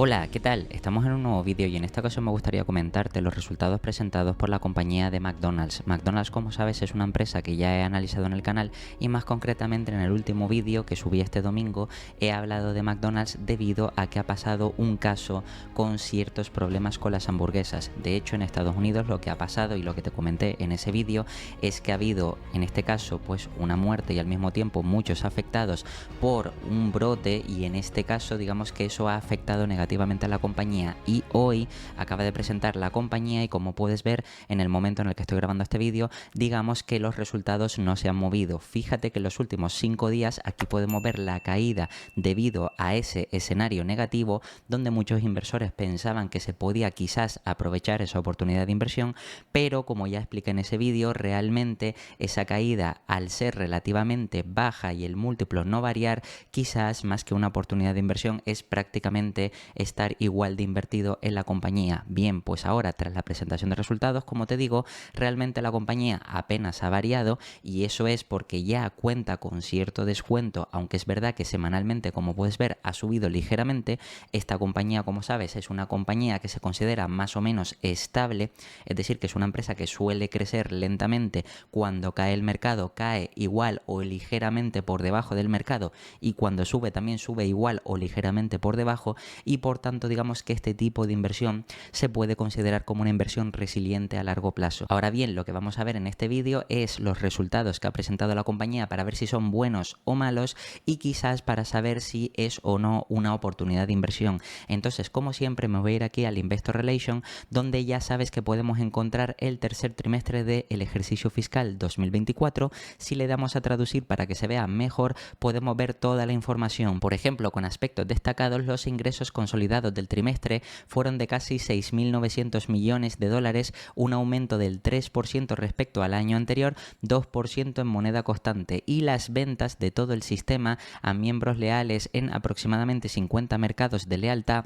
Hola, ¿qué tal? Estamos en un nuevo vídeo y en esta ocasión me gustaría comentarte los resultados presentados por la compañía de McDonald's. McDonald's, como sabes, es una empresa que ya he analizado en el canal y más concretamente en el último vídeo que subí este domingo he hablado de McDonald's debido a que ha pasado un caso con ciertos problemas con las hamburguesas. De hecho, en Estados Unidos lo que ha pasado y lo que te comenté en ese vídeo es que ha habido, en este caso, pues una muerte y al mismo tiempo muchos afectados por un brote y en este caso digamos que eso ha afectado negativamente a la compañía y hoy acaba de presentar la compañía y como puedes ver en el momento en el que estoy grabando este vídeo, digamos que los resultados no se han movido. Fíjate que en los últimos 5 días aquí podemos ver la caída debido a ese escenario negativo donde muchos inversores pensaban que se podía quizás aprovechar esa oportunidad de inversión, pero como ya expliqué en ese vídeo, realmente esa caída al ser relativamente baja y el múltiplo no variar, quizás más que una oportunidad de inversión es prácticamente estar igual de invertido en la compañía. Bien, pues ahora tras la presentación de resultados, como te digo, realmente la compañía apenas ha variado y eso es porque ya cuenta con cierto descuento, aunque es verdad que semanalmente, como puedes ver, ha subido ligeramente. Esta compañía, como sabes, es una compañía que se considera más o menos estable, es decir, que es una empresa que suele crecer lentamente. Cuando cae el mercado, cae igual o ligeramente por debajo del mercado y cuando sube también sube igual o ligeramente por debajo y por tanto digamos que este tipo de inversión se puede considerar como una inversión resiliente a largo plazo. Ahora bien, lo que vamos a ver en este vídeo es los resultados que ha presentado la compañía para ver si son buenos o malos y quizás para saber si es o no una oportunidad de inversión. Entonces, como siempre, me voy a ir aquí al Investor Relation, donde ya sabes que podemos encontrar el tercer trimestre del ejercicio fiscal 2024. Si le damos a traducir para que se vea mejor, podemos ver toda la información. Por ejemplo, con aspectos destacados, los ingresos consolidados del trimestre fueron de casi 6.900 millones de dólares, un aumento del 3% respecto al año anterior, 2% en moneda constante, y las ventas de todo el sistema a miembros leales en aproximadamente 50 mercados de lealtad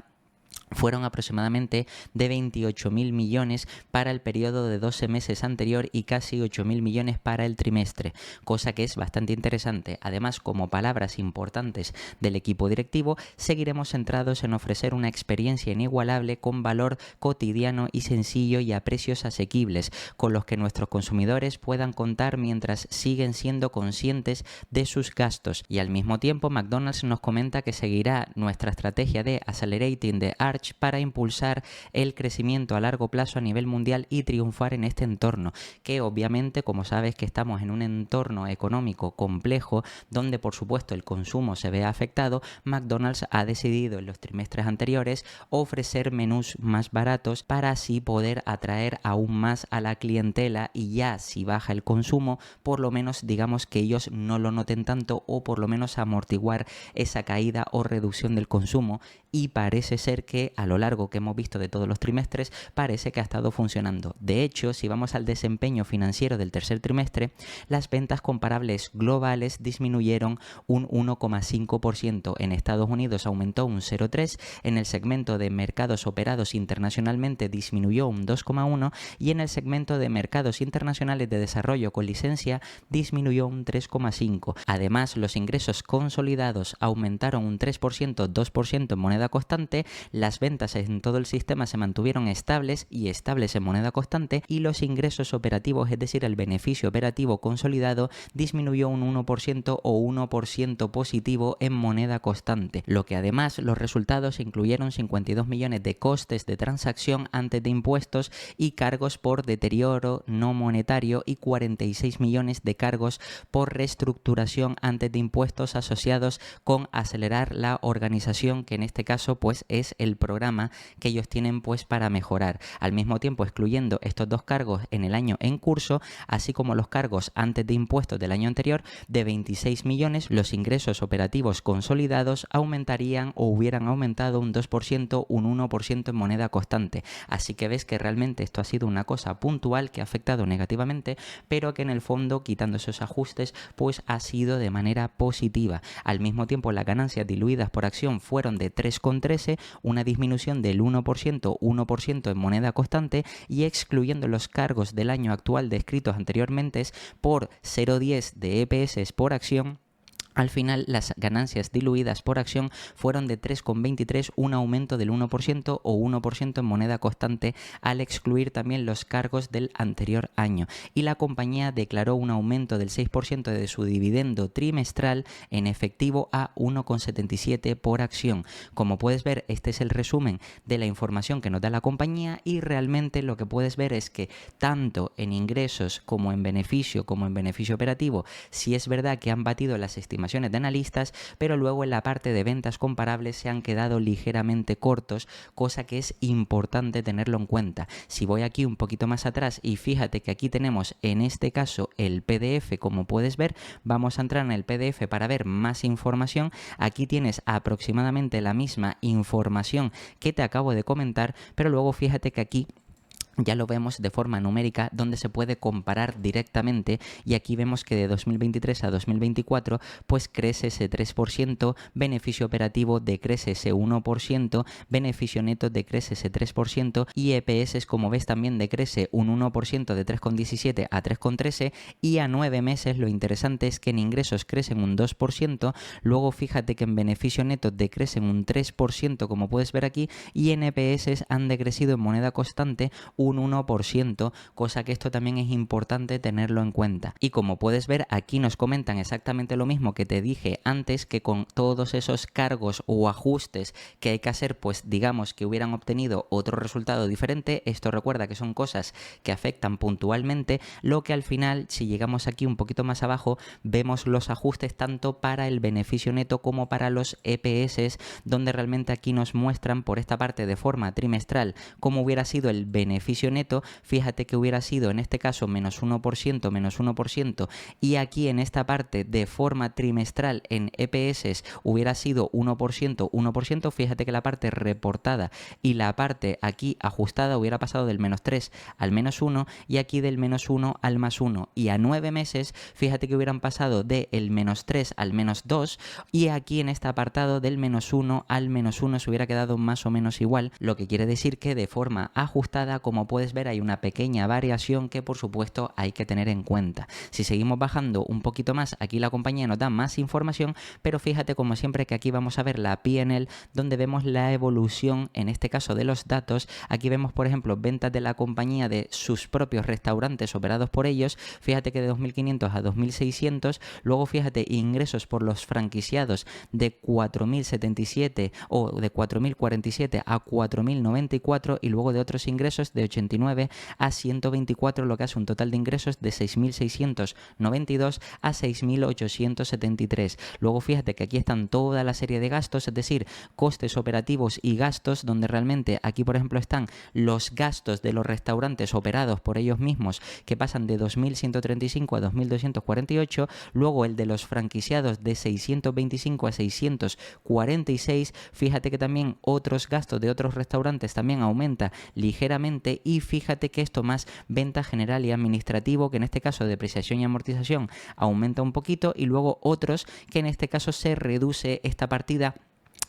fueron aproximadamente de 28.000 millones para el periodo de 12 meses anterior y casi 8.000 millones para el trimestre, cosa que es bastante interesante. Además, como palabras importantes del equipo directivo, seguiremos centrados en ofrecer una experiencia inigualable con valor cotidiano y sencillo y a precios asequibles, con los que nuestros consumidores puedan contar mientras siguen siendo conscientes de sus gastos. Y al mismo tiempo, McDonald's nos comenta que seguirá nuestra estrategia de Accelerating the Arch para impulsar el crecimiento a largo plazo a nivel mundial y triunfar en este entorno, que obviamente, como sabes que estamos en un entorno económico complejo donde por supuesto el consumo se ve afectado, McDonald's ha decidido en los trimestres anteriores ofrecer menús más baratos para así poder atraer aún más a la clientela y ya si baja el consumo, por lo menos digamos que ellos no lo noten tanto o por lo menos amortiguar esa caída o reducción del consumo. Y parece ser que a lo largo que hemos visto de todos los trimestres parece que ha estado funcionando. De hecho, si vamos al desempeño financiero del tercer trimestre, las ventas comparables globales disminuyeron un 1,5%. En Estados Unidos aumentó un 0,3%, en el segmento de mercados operados internacionalmente disminuyó un 2,1% y en el segmento de mercados internacionales de desarrollo con licencia disminuyó un 3,5%. Además, los ingresos consolidados aumentaron un 3%, 2% en moneda constante, las ventas en todo el sistema se mantuvieron estables y estables en moneda constante y los ingresos operativos, es decir, el beneficio operativo consolidado, disminuyó un 1% o 1% positivo en moneda constante, lo que además los resultados incluyeron 52 millones de costes de transacción antes de impuestos y cargos por deterioro no monetario y 46 millones de cargos por reestructuración antes de impuestos asociados con acelerar la organización, que en este caso pues es el programa que ellos tienen pues para mejorar. Al mismo tiempo, excluyendo estos dos cargos en el año en curso, así como los cargos antes de impuestos del año anterior de 26 millones, los ingresos operativos consolidados aumentarían o hubieran aumentado un 2%, un 1% en moneda constante. Así que ves que realmente esto ha sido una cosa puntual que ha afectado negativamente, pero que en el fondo, quitando esos ajustes, pues ha sido de manera positiva. Al mismo tiempo, las ganancias diluidas por acción fueron de 3,13, una disminución del 1% en moneda constante, y excluyendo los cargos del año actual descritos anteriormente por 0,10 de EPS por acción, Al final, las ganancias diluidas por acción fueron de 3,23, un aumento del 1% o 1% en moneda constante al excluir también los cargos del anterior año. Y la compañía declaró un aumento del 6% de su dividendo trimestral en efectivo a 1,77 por acción. Como puedes ver, este es el resumen de la información que nos da la compañía y realmente lo que puedes ver es que tanto en ingresos como en beneficio operativo, sí es verdad que han batido las estimaciones de analistas, pero luego en la parte de ventas comparables se han quedado ligeramente cortos, cosa que es importante tenerlo en cuenta. Si voy aquí un poquito más atrás y fíjate que aquí tenemos en este caso el PDF, como puedes ver, vamos a entrar en el PDF para ver más información. Aquí tienes aproximadamente la misma información que te acabo de comentar, pero luego fíjate que aquí ya lo vemos de forma numérica donde se puede comparar directamente y aquí vemos que de 2023 a 2024 pues crece ese 3%, beneficio operativo decrece ese 1%, beneficio neto decrece ese 3% y EPS como ves también decrece un 1% de 3,17 a 3,13 y a 9 meses lo interesante es que en ingresos crecen un 2%, luego fíjate que en beneficio neto decrecen un 3% como puedes ver aquí y en EPS han decrecido en moneda constante un 1%, cosa que esto también es importante tenerlo en cuenta. Y como puedes ver, aquí nos comentan exactamente lo mismo que te dije antes, que con todos esos cargos o ajustes que hay que hacer, pues digamos que hubieran obtenido otro resultado diferente. Esto recuerda que son cosas que afectan puntualmente, lo que al final, si llegamos aquí un poquito más abajo, vemos los ajustes tanto para el beneficio neto como para los EPS, donde realmente aquí nos muestran por esta parte de forma trimestral cómo hubiera sido el beneficio neto. Fíjate que hubiera sido en este caso menos 1%, y aquí en esta parte de forma trimestral en EPS hubiera sido 1%. Fíjate que la parte reportada y la parte aquí ajustada hubiera pasado del menos 3 al menos 1 y aquí del menos 1 al más 1, y a 9 meses fíjate que hubieran pasado del menos 3 al menos 2 y aquí en este apartado del menos 1 al menos 1 se hubiera quedado más o menos igual, lo que quiere decir que de forma ajustada, como puedes ver, hay una pequeña variación que por supuesto hay que tener en cuenta. Si seguimos bajando un poquito más, aquí la compañía nos da más información, pero fíjate como siempre que aquí vamos a ver la P&L donde vemos la evolución en este caso de los datos. Aquí vemos por ejemplo ventas de la compañía de sus propios restaurantes operados por ellos, fíjate que de 2.500 a 2.600, luego fíjate ingresos por los franquiciados de 4.077 o de 4.047 a 4.094 y luego de otros ingresos de 89 a 124, lo que hace un total de ingresos de 6.692 a 6.873. Luego fíjate que aquí están toda la serie de gastos, es decir, costes operativos y gastos, donde realmente aquí por ejemplo están los gastos de los restaurantes operados por ellos mismos que pasan de 2.135 a 2.248, luego el de los franquiciados de 625 a 646, fíjate que también otros gastos de otros restaurantes también aumenta ligeramente y fíjate que esto más venta general y administrativo, que en este caso depreciación y amortización aumenta un poquito y luego otros que en este caso se reduce esta partida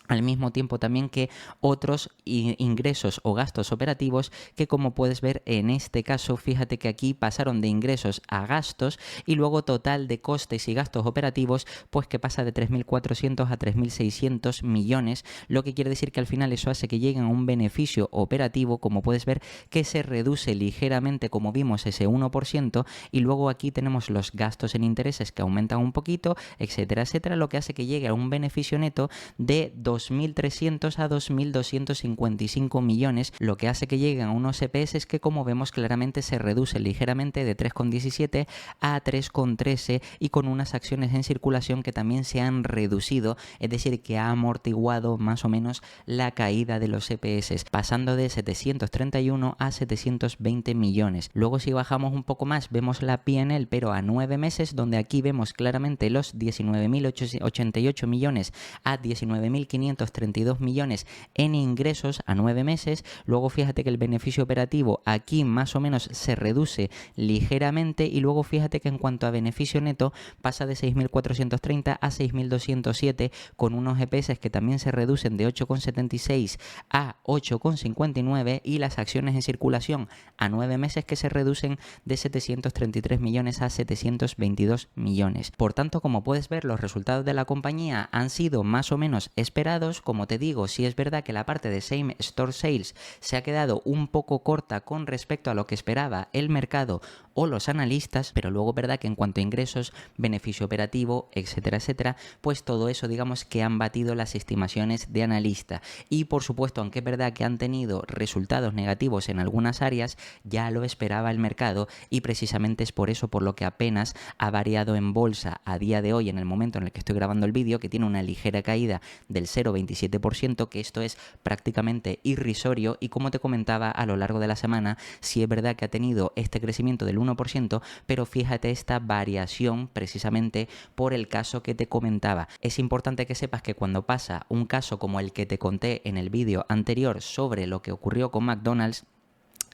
al mismo tiempo también que otros ingresos o gastos operativos que como puedes ver en este caso fíjate que aquí pasaron de ingresos a gastos y luego total de costes y gastos operativos pues que pasa de 3.400 a 3.600 millones, lo que quiere decir que al final eso hace que lleguen a un beneficio operativo como puedes ver que se reduce ligeramente como vimos ese 1% y luego aquí tenemos los gastos en intereses que aumentan un poquito, etcétera, etcétera, lo que hace que llegue a un beneficio neto de 2.300 a 2.255 millones, lo que hace que lleguen a unos EPS que como vemos claramente se reduce ligeramente de 3,17 a 3,13 y con unas acciones en circulación que también se han reducido, es decir, que ha amortiguado más o menos la caída de los EPS, pasando de 731 a 720 millones. Luego si bajamos un poco más vemos la P&L pero a 9 meses, donde aquí vemos claramente los 19.088 millones a 19.500 532 millones en ingresos a 9 meses. Luego fíjate que el beneficio operativo aquí más o menos se reduce ligeramente y luego fíjate que en cuanto a beneficio neto pasa de 6.430 a 6.207 con unos EPS que también se reducen de 8,76 a 8,59 y las acciones en circulación a 9 meses que se reducen de 733 millones a 722 millones. Por tanto, como puedes ver, los resultados de la compañía han sido más o menos esperados. Como te digo, sí es verdad que la parte de Same Store Sales se ha quedado un poco corta con respecto a lo que esperaba el mercado o los analistas, pero luego verdad que en cuanto a ingresos, beneficio operativo, etcétera, etcétera, pues todo eso digamos que han batido las estimaciones de analista. Y por supuesto, aunque es verdad que han tenido resultados negativos en algunas áreas, ya lo esperaba el mercado y precisamente es por eso por lo que apenas ha variado en bolsa a día de hoy, en el momento en el que estoy grabando el vídeo, que tiene una ligera caída del 0,27%, que esto es prácticamente irrisorio. Y como te comentaba a lo largo de la semana, sí es verdad que ha tenido este crecimiento del 1%, pero fíjate esta variación precisamente por el caso que te comentaba. Es importante que sepas que cuando pasa un caso como el que te conté en el vídeo anterior sobre lo que ocurrió con McDonald's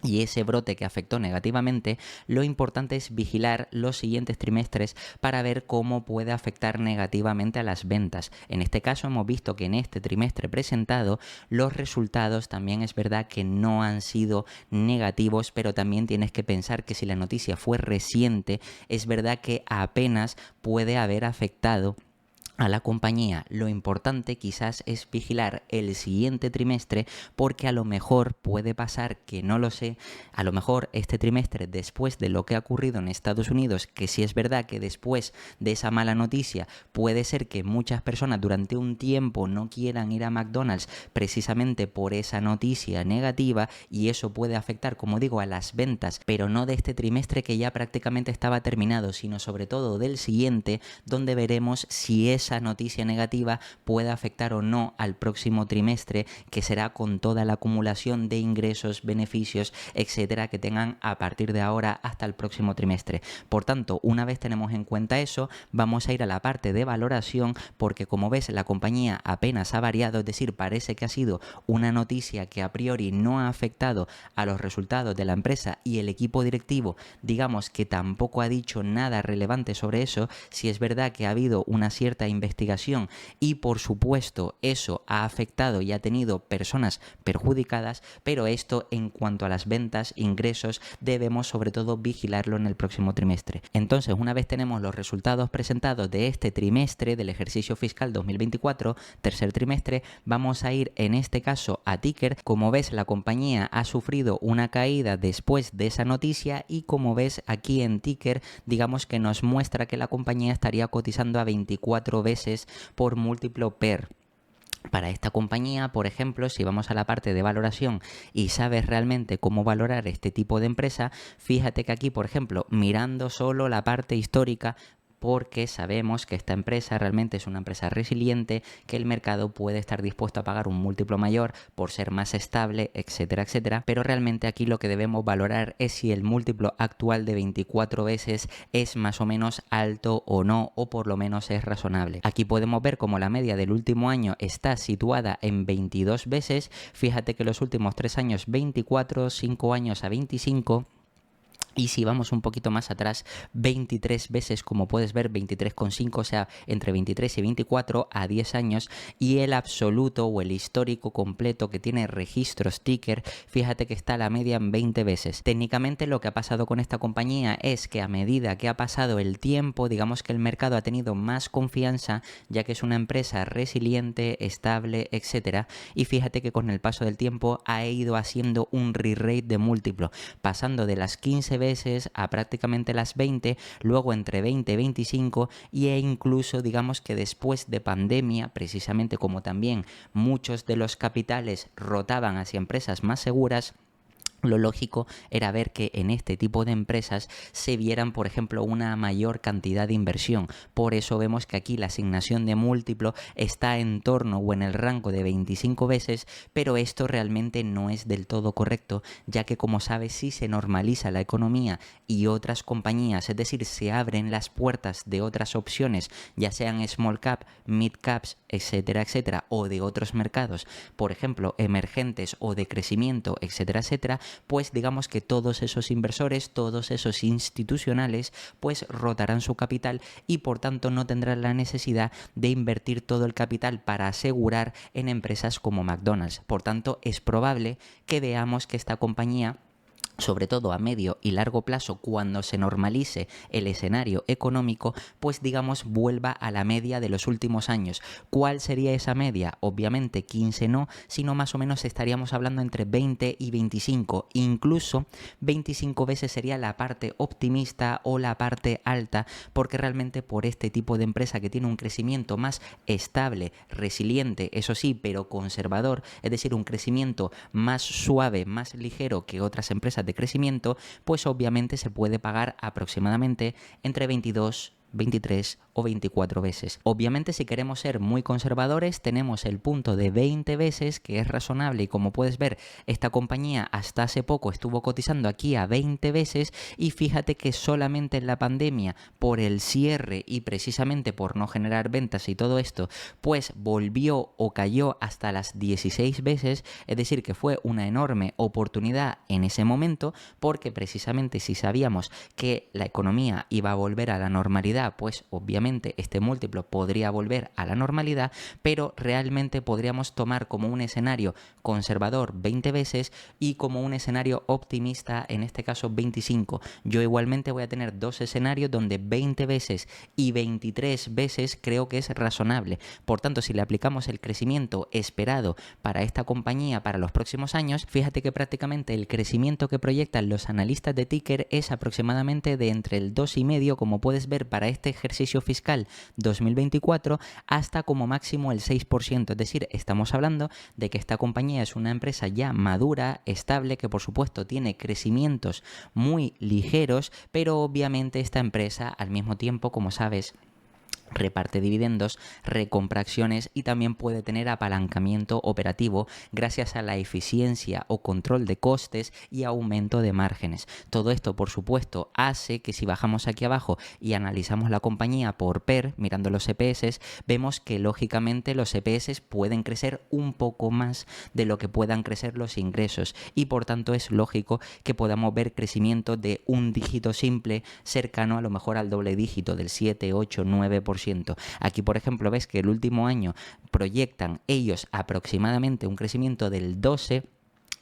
y ese brote que afectó negativamente, lo importante es vigilar los siguientes trimestres para ver cómo puede afectar negativamente a las ventas. En este caso hemos visto que en este trimestre presentado los resultados también es verdad que no han sido negativos, pero también tienes que pensar que si la noticia fue reciente, es verdad que apenas puede haber afectado a la compañía. Lo importante quizás es vigilar el siguiente trimestre, porque a lo mejor puede pasar, que no lo sé, a lo mejor este trimestre, después de lo que ha ocurrido en Estados Unidos, que sí es verdad que después de esa mala noticia puede ser que muchas personas durante un tiempo no quieran ir a McDonald's precisamente por esa noticia negativa, y eso puede afectar, como digo, a las ventas, pero no de este trimestre que ya prácticamente estaba terminado, sino sobre todo del siguiente, donde veremos si esa noticia negativa puede afectar o no al próximo trimestre, que será con toda la acumulación de ingresos, beneficios, etcétera, que tengan a partir de ahora hasta el próximo trimestre. Por tanto, una vez tenemos en cuenta eso, vamos a ir a la parte de valoración, porque como ves, la compañía apenas ha variado, es decir, parece que ha sido una noticia que a priori no ha afectado a los resultados de la empresa, y el equipo directivo, digamos que tampoco ha dicho nada relevante sobre eso. Si es verdad que ha habido una cierta investigación y por supuesto eso ha afectado y ha tenido personas perjudicadas, pero esto en cuanto a las ventas, ingresos, debemos sobre todo vigilarlo en el próximo trimestre. Entonces, una vez tenemos los resultados presentados de este trimestre del ejercicio fiscal 2024, tercer trimestre, vamos a ir en este caso a Ticker. Como ves, la compañía ha sufrido una caída después de esa noticia, y como ves aquí en Ticker, digamos que nos muestra que la compañía estaría cotizando a 24 veces por múltiplo PER. Para esta compañía, por ejemplo, si vamos a la parte de valoración y sabes realmente cómo valorar este tipo de empresa, fíjate que aquí, por ejemplo, mirando solo la parte histórica, porque sabemos que esta empresa realmente es una empresa resiliente, que el mercado puede estar dispuesto a pagar un múltiplo mayor por ser más estable, etcétera, etcétera. Pero realmente aquí lo que debemos valorar es si el múltiplo actual de 24 veces es más o menos alto o no, o por lo menos es razonable. Aquí podemos ver como la media del último año está situada en 22 veces. Fíjate que los últimos 3 años 24, 5 años a 25... Y si vamos un poquito más atrás, 23 veces, como puedes ver, 23,5, o sea, entre 23 y 24 a 10 años. Y el absoluto o el histórico completo que tiene registros Ticker, fíjate que está la media en 20 veces. Técnicamente lo que ha pasado con esta compañía es que a medida que ha pasado el tiempo, digamos que el mercado ha tenido más confianza, ya que es una empresa resiliente, estable, etcétera. Y fíjate que con el paso del tiempo ha ido haciendo un re-rate de múltiplo, pasando de las 15 veces a prácticamente las 20, luego entre 20 y 25, e incluso digamos que después de pandemia, precisamente como también muchos de los capitales rotaban hacia empresas más seguras, Lo lógico era ver que en este tipo de empresas se vieran, por ejemplo, una mayor cantidad de inversión. Por eso vemos que aquí la asignación de múltiplo está en torno o en el rango de 25 veces, pero esto realmente no es del todo correcto, ya que como sabes, si se normaliza la economía y otras compañías, es decir, se abren las puertas de otras opciones, ya sean small cap, mid caps, etcétera, etcétera, o de otros mercados, por ejemplo, emergentes o de crecimiento, etcétera, etcétera, pues digamos que todos esos inversores, todos esos institucionales, pues rotarán su capital y por tanto no tendrán la necesidad de invertir todo el capital para asegurar en empresas como McDonald's. Por tanto, es probable que veamos que esta compañía, sobre todo a medio y largo plazo, cuando se normalice el escenario económico, pues digamos vuelva a la media de los últimos años. ¿Cuál sería esa media? Obviamente 15 no, sino más o menos estaríamos hablando entre 20 y 25, incluso 25 veces sería la parte optimista o la parte alta, porque realmente por este tipo de empresa que tiene un crecimiento más estable, resiliente, eso sí, pero conservador, es decir, un crecimiento más suave, más ligero que otras empresas de crecimiento, pues obviamente se puede pagar aproximadamente entre 22, 23 o 24 veces. Obviamente, si queremos ser muy conservadores, tenemos el punto de 20 veces, que es razonable, y como puedes ver, esta compañía hasta hace poco estuvo cotizando aquí a 20 veces, y fíjate que solamente en la pandemia, por el cierre y precisamente por no generar ventas y todo esto, pues volvió o cayó hasta las 16 veces, es decir, que fue una enorme oportunidad en ese momento, porque precisamente si sabíamos que la economía iba a volver a la normalidad, pues obviamente este múltiplo podría volver a la normalidad, pero realmente podríamos tomar como un escenario conservador 20 veces y como un escenario optimista, en este caso 25. Yo igualmente voy a tener dos escenarios donde 20 veces y 23 veces creo que es razonable. Por tanto, si le aplicamos el crecimiento esperado para esta compañía para los próximos años, fíjate que prácticamente el crecimiento que proyectan los analistas de ticker es aproximadamente de entre el 2,5, como puedes ver, para este ejercicio fiscal 2024, hasta como máximo el 6%. Es decir, estamos hablando de que esta compañía es una empresa ya madura, estable, que por supuesto tiene crecimientos muy ligeros, pero obviamente esta empresa al mismo tiempo, como sabes, reparte dividendos, recompra acciones y también puede tener apalancamiento operativo gracias a la eficiencia o control de costes y aumento de márgenes. Todo esto, por supuesto, hace que si bajamos aquí abajo y analizamos la compañía por PER, mirando los EPS, vemos que lógicamente los EPS pueden crecer un poco más de lo que puedan crecer los ingresos, y por tanto es lógico que podamos ver crecimiento de un dígito simple cercano a lo mejor al doble dígito del 7, 8, 9%. Aquí, por ejemplo, ves que el último año proyectan ellos aproximadamente un crecimiento del 12%,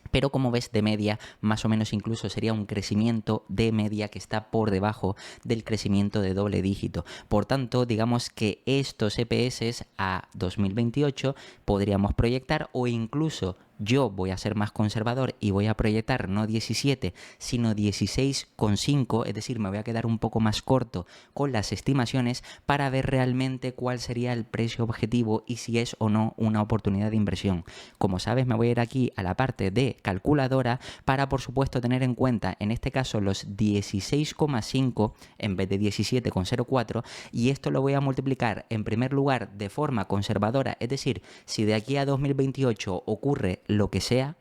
pero como ves, de media, más o menos incluso sería un crecimiento de media que está por debajo del crecimiento de doble dígito. Por tanto, digamos que estos EPS a 2028 podríamos proyectar, o incluso yo voy a ser más conservador y voy a proyectar no 17, sino 16,5, es decir, me voy a quedar un poco más corto con las estimaciones para ver realmente cuál sería el precio objetivo y si es o no una oportunidad de inversión. Como sabes, me voy a ir aquí a la parte de calculadora para, por supuesto, tener en cuenta, en este caso, los 16,5 en vez de 17,04, y esto lo voy a multiplicar en primer lugar de forma conservadora, es decir, si de aquí a 2028 ocurre lo que sea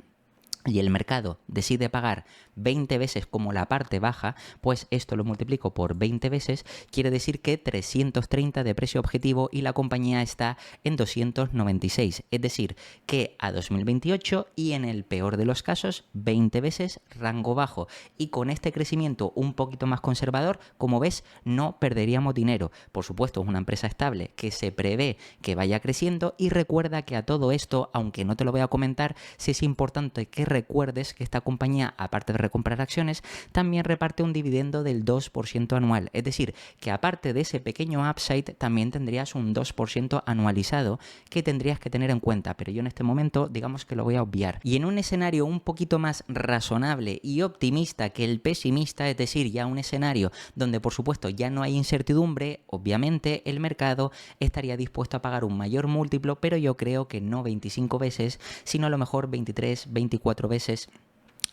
y el mercado decide pagar 20 veces como la parte baja, pues esto lo multiplico por 20 veces, quiere decir que 330 de precio objetivo y la compañía está en 296, es decir, que a 2028 y en el peor de los casos 20 veces rango bajo, y con este crecimiento un poquito más conservador, como ves, no perderíamos dinero. Por supuesto, es una empresa estable que se prevé que vaya creciendo, y recuerda que a todo esto, aunque no te lo voy a comentar, sí es importante que recuerdes que esta compañía, aparte de recomprar acciones, también reparte un dividendo del 2% anual. Es decir, que aparte de ese pequeño upside, también tendrías un 2% anualizado que tendrías que tener en cuenta, pero yo en este momento digamos que lo voy a obviar. Y en un escenario un poquito más razonable y optimista que el pesimista, es decir, ya un escenario donde por supuesto ya no hay incertidumbre, obviamente el mercado estaría dispuesto a pagar un mayor múltiplo, pero yo creo que no 25 veces, sino a lo mejor 23, 24 veces,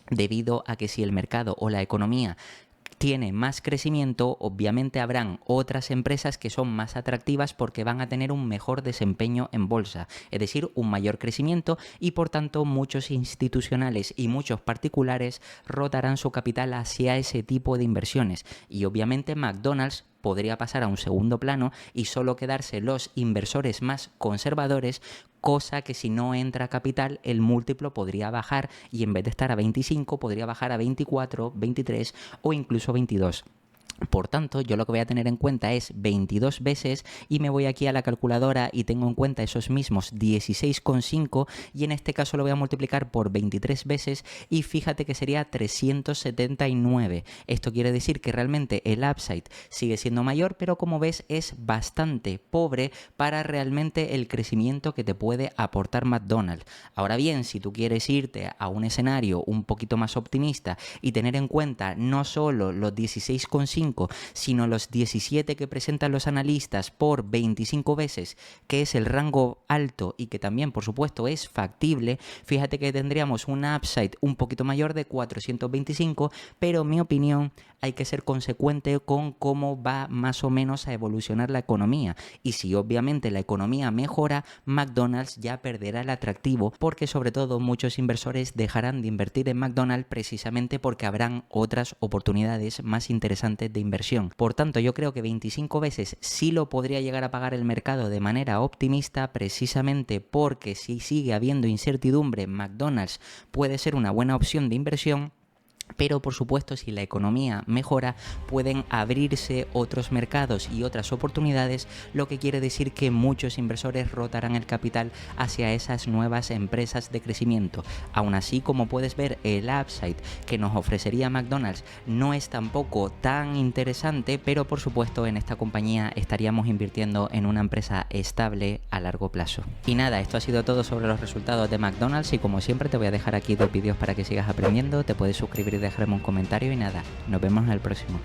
debido a que si el mercado o la economía tiene más crecimiento, obviamente habrán otras empresas que son más atractivas porque van a tener un mejor desempeño en bolsa, es decir, un mayor crecimiento, y por tanto muchos institucionales y muchos particulares rotarán su capital hacia ese tipo de inversiones, y obviamente McDonald's podría pasar a un segundo plano y solo quedarse los inversores más conservadores, cosa que si no entra capital el múltiplo podría bajar y en vez de estar a 25 podría bajar a 24, 23 o incluso 22. Por tanto, yo lo que voy a tener en cuenta es 22 veces y me voy aquí a la calculadora y tengo en cuenta esos mismos 16,5 y en este caso lo voy a multiplicar por 23 veces y fíjate que sería 379. Esto quiere decir que realmente el upside sigue siendo mayor, pero como ves es bastante pobre para realmente el crecimiento que te puede aportar McDonald's. Ahora bien, si tú quieres irte a un escenario un poquito más optimista y tener en cuenta no solo los 16,5 sino los 17 que presentan los analistas por 25 veces, que es el rango alto y que también por supuesto es factible, fíjate que tendríamos un upside un poquito mayor de 425, pero en mi opinión hay que ser consecuente con cómo va más o menos a evolucionar la economía, y si obviamente la economía mejora, McDonald's ya perderá el atractivo, porque sobre todo muchos inversores dejarán de invertir en McDonald's precisamente porque habrán otras oportunidades más interesantes de inversión. Por tanto, yo creo que 25 veces sí lo podría llegar a pagar el mercado de manera optimista, precisamente porque si sigue habiendo incertidumbre, McDonald's puede ser una buena opción de inversión. Pero por supuesto, si la economía mejora, pueden abrirse otros mercados y otras oportunidades, lo que quiere decir que muchos inversores rotarán el capital hacia esas nuevas empresas de crecimiento. Aún así, como puedes ver, el upside que nos ofrecería McDonald's no es tampoco tan interesante, pero por supuesto en esta compañía estaríamos invirtiendo en una empresa estable a largo plazo. Y nada, esto ha sido todo sobre los resultados de McDonald's, y como siempre te voy a dejar aquí 2 vídeos para que sigas aprendiendo. Te puedes suscribir y dejarme un comentario, y nada, nos vemos en el próximo.